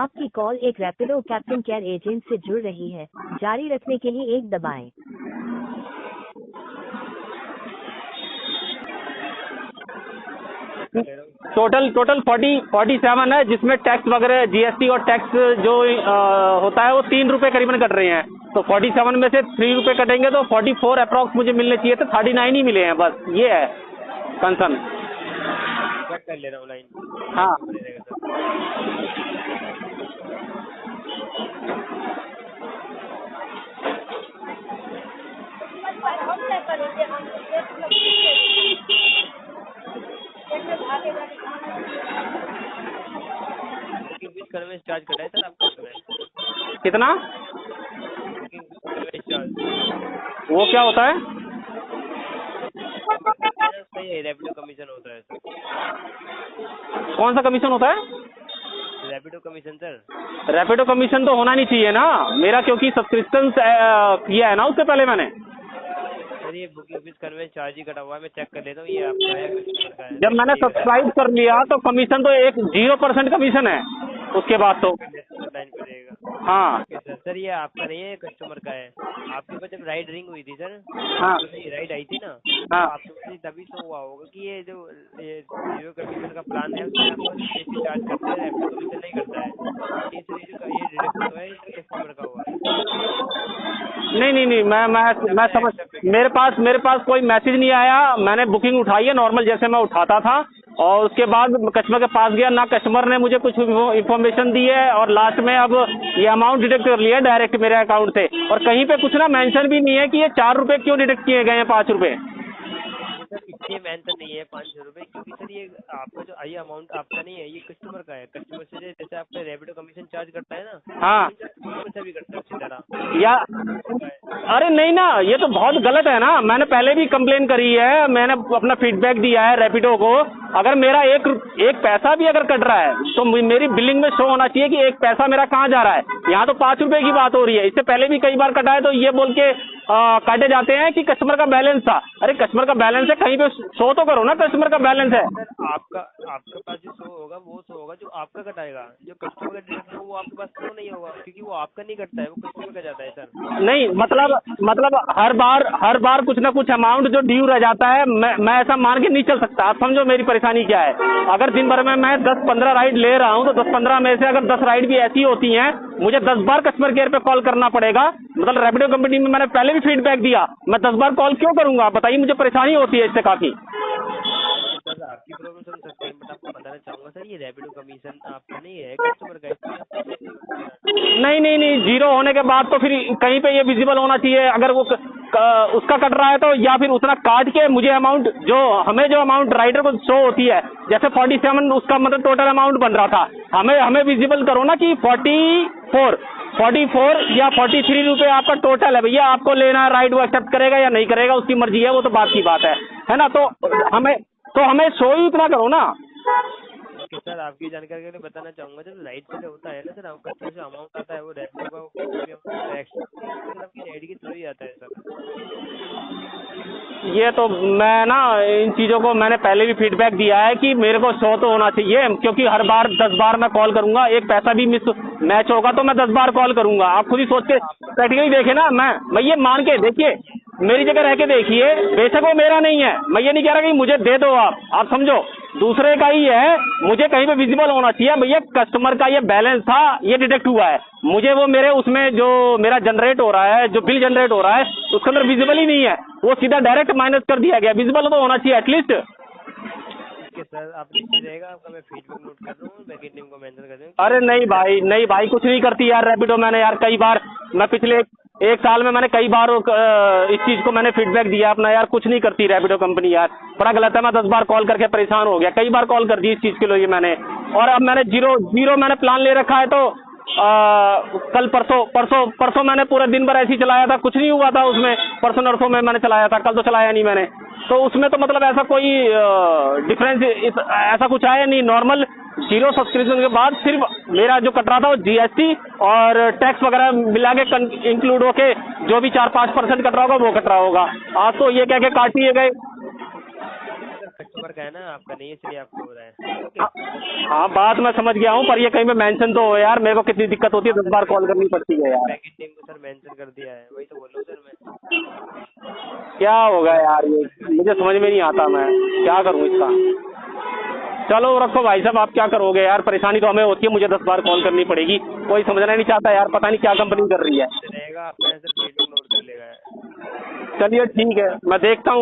आपकी कॉल एक Rapido captain care agent से जुड़ रही है। जारी रखने के लिए 1 दबाएं। टोटल 47 है, जिसमें टैक्स वगैरह जीएसटी और टैक्स जो होता है वो 3 रुपये करीबन कट रहे हैं। तो 47 में से 3 रुपये कटेंगे तो 44 अप्रॉक्स मुझे मिलने चाहिए, तो 39 ही मिले हैं, बस ये है कंसर्न। चेक कर ले रहा हूँ लाइन। हाँ कन्वेंस चार्ज कटा है सर आपका इसमें? कितना? कन्वेंस चार्ज वो क्या होता है? सही है, रैपिडो कमीशन होता है सर। कौन सा कमीशन होता है? Rapido commission sir. Rapido commission तो होना नहीं चाहिए ना मेरा, क्योंकि सब्सक्रिप्शन किया है ना उससे पहले मैंने। सर ये बुकिंग फीस कन्वेंस चार्ज ही कटा हुआ है, मैं चेक कर लेता हूँ ये आपका है कस्टमर का है। जब मैंने सब्सक्राइब कर लिया तो कमीशन तो 0% कमीशन है उसके बाद तो। लाइन पे रहेगा। हाँ सर ये आपका नहीं है, कस्टमर का है। आपके पास जब राइड रिंग हुई थी सर, हाँ राइड आई थी ना, हाँ आपके पास तभी तो हुआ होगा कि ये जो जीरो कमीशन का प्लान है उसमें आपको जीएसटी चार्ज करता है, रैपिडो कमीशन नहीं करता है। ये डिडक्शन हुआ है, ये कस्टमर का हुआ है। नहीं मैं समझ, मेरे पास कोई मैसेज नहीं आया। मैंने बुकिंग उठाई है नॉर्मल जैसे मैं उठाता था, और उसके बाद कस्टमर के पास गया ना, कस्टमर ने मुझे कुछ इन्फॉर्मेशन दी है, और लास्ट में अब ये अमाउंट डिडक्ट कर लिया डायरेक्ट मेरे अकाउंट से, और कहीं पे कुछ ना मेंशन भी नहीं है कि ये 4 रुपये क्यों डिडक्ट किए गए हैं 5 रुपये। सर इसलिए मेंशन नहीं है 500 रुपये, क्योंकि सर ये आपका जो आई अमाउंट आपका नहीं है, ये कस्टमर का है। कस्टमर से जैसे आपका रैपिडो कमीशन चार्ज करता है ना, हाँ कस्टमर से भी करता है उसी तरह। या अरे नहीं ना, ये तो बहुत गलत है ना। मैंने पहले भी कंप्लेन करी है, मैंने अपना फीडबैक दिया है रैपिडो को। अगर मेरा एक पैसा भी अगर कट रहा है तो मेरी बिलिंग में शो होना चाहिए कि एक पैसा मेरा कहाँ जा रहा है। यहाँ तो 5 रुपए की बात हो रही है, इससे पहले भी कई बार कटा है, तो ये बोल के काटे जाते हैं कि कस्टमर का बैलेंस था। अरे कस्टमर का बैलेंस है, कहीं पे शो तो करो ना कस्टमर का बैलेंस है। सर आपके पास जो शो होगा वो शो होगा जो आपका कटाएगा, जो कस्टमर का डिडक्ट होगा वो आपके पास शो नहीं होगा, क्योंकि वो आपका नहीं कटता है, वो कस्टमर का जाता है सर। नहीं मतलब हर बार कुछ ना कुछ अमाउंट जो ड्यू रह जाता है, मैं ऐसा मान के नहीं चल सकता। आप समझो मेरी परेशानी क्या है। अगर दिन भर में मैं 10-15 राइड ले रहा हूँ, तो 10-15 में से अगर 10 राइड भी ऐसी होती हैं मुझे 10 बार कस्टमर केयर पे कॉल करना पड़ेगा। मतलब रैपिडो कंपनी में मैंने पहले भी फीडबैक दिया, मैं 10 बार कॉल क्यों करूंगा बताइए, मुझे परेशानी होती है इससे काफी। सर आपकी प्रॉब्लम समझ सकते हैं, बट आपको बताना चाहूंगा सर ये रैपिडो कमीशन आपका नहीं है, कस्टमर का है। नहीं, जीरो होने के बाद तो फिर कहीं पे ये विजिबल होना चाहिए। अगर वो उसका कट रहा है तो, या फिर उतना काट के मुझे अमाउंट जो अमाउंट राइडर को शो होती है, जैसे 47 उसका मतलब टोटल अमाउंट बन रहा था, हमें विजिबल करो ना कि 44 या 43 रुपये आपका टोटल है। भैया आपको लेना है राइड, वो एक्सेप्ट करेगा या नहीं करेगा उसकी मर्जी है, वो तो बात की बात है ना। तो हमें शो ही इतना करो ना। सर आपकी जानकारी के लिए बताना चाहूंगा, जब राइड से होता है ना सर, आपका जो अमाउंट आता है वो रैपिडो का आपकी राइड के थ्रू ही आता है सर। ये तो मैं ना इन चीज़ों को मैंने पहले भी फीडबैक दिया है कि मेरे को शो तो होना चाहिए, क्योंकि हर बार 10 बार मैं कॉल करूंगा, एक पैसा भी मैच होगा तो मैं 10 बार कॉल करूंगा। आप खुद ही सोच के प्रैक्टिकली देखे ना, मैं ये मान के देखिए, मेरी जगह रह के देखिए, बेशक वो मेरा नहीं है, मैं ये नहीं कह रहा कि मुझे दे दो आप समझो, दूसरे का ही है, मुझे कहीं पे विजिबल होना चाहिए। भैया कस्टमर का ये बैलेंस था, ये डिडक्ट हुआ है, मुझे वो मेरे उसमें जो मेरा जनरेट हो रहा है, जो बिल जनरेट हो रहा है उसके अंदर विजिबल ही नहीं है, वो सीधा डायरेक्ट माइनस कर दिया गया। विजिबल तो होना चाहिए एटलीस्ट। सर आप लिखते रहेगा, आपका मैं फीडबैक नोट कर रहा हूँ, बैकेंड टीम को मेंशन कर दूँ। अरे नहीं भाई कुछ नहीं करती यार रैपिडो। मैंने यार कई बार, मैं पिछले एक साल में मैंने कई बार इस चीज़ को मैंने फीडबैक दिया अपना, यार कुछ नहीं करती रैपिडो कंपनी यार, बड़ा गलत है। मैं 10 बार कॉल करके परेशान हो गया, कई बार कॉल कर दी इस चीज़ के लिए मैंने, और अब मैंने जीरो मैंने प्लान ले रखा है। तो कल परसों मैंने पूरा दिन भर ऐसे ही चलाया था, कुछ नहीं हुआ था उसमें। परसों नरसों में मैंने चलाया था, कल तो चलाया नहीं मैंने। तो उसमें तो मतलब ऐसा कोई डिफरेंस ऐसा कुछ आया नहीं। नॉर्मल जीरो सब्सक्रिप्शन के बाद सिर्फ मेरा जो कट रहा था वो जीएसटी और टैक्स वगैरह मिला के इंक्लूड होके जो भी 4-5% कट रहा होगा वो कट रहा होगा। आज तो ये कह के काट दिए गए। कस्टमर का है ना, आपका नहीं है, इसलिए आपको हो रहा है। ओके, हाँ बात मैं समझ गया हूँ, पर ये कहीं पे मेंशन तो हो यार, मेरे को कितनी दिक्कत होती है, 10 बार कॉल करनी पड़ती है यार। पैकेट नेम को सर मेंशन कर दिया है, वही तो बोल रहा हूँ सर मैं। क्या होगा यार, ये मुझे समझ में नहीं आता, मैं क्या करूँ इसका। चलो रखो भाई साहब, आप क्या करोगे यार, परेशानी तो हमें होती है, मुझे 10 बार कॉल करनी पड़ेगी, कोई समझना नहीं चाहता यार, पता नहीं क्या कंपनी कर रही है। रहेगा आपका सर, फीडबैक नोट कर लेगा। चलिए ठीक है, मैं देखता हूँ।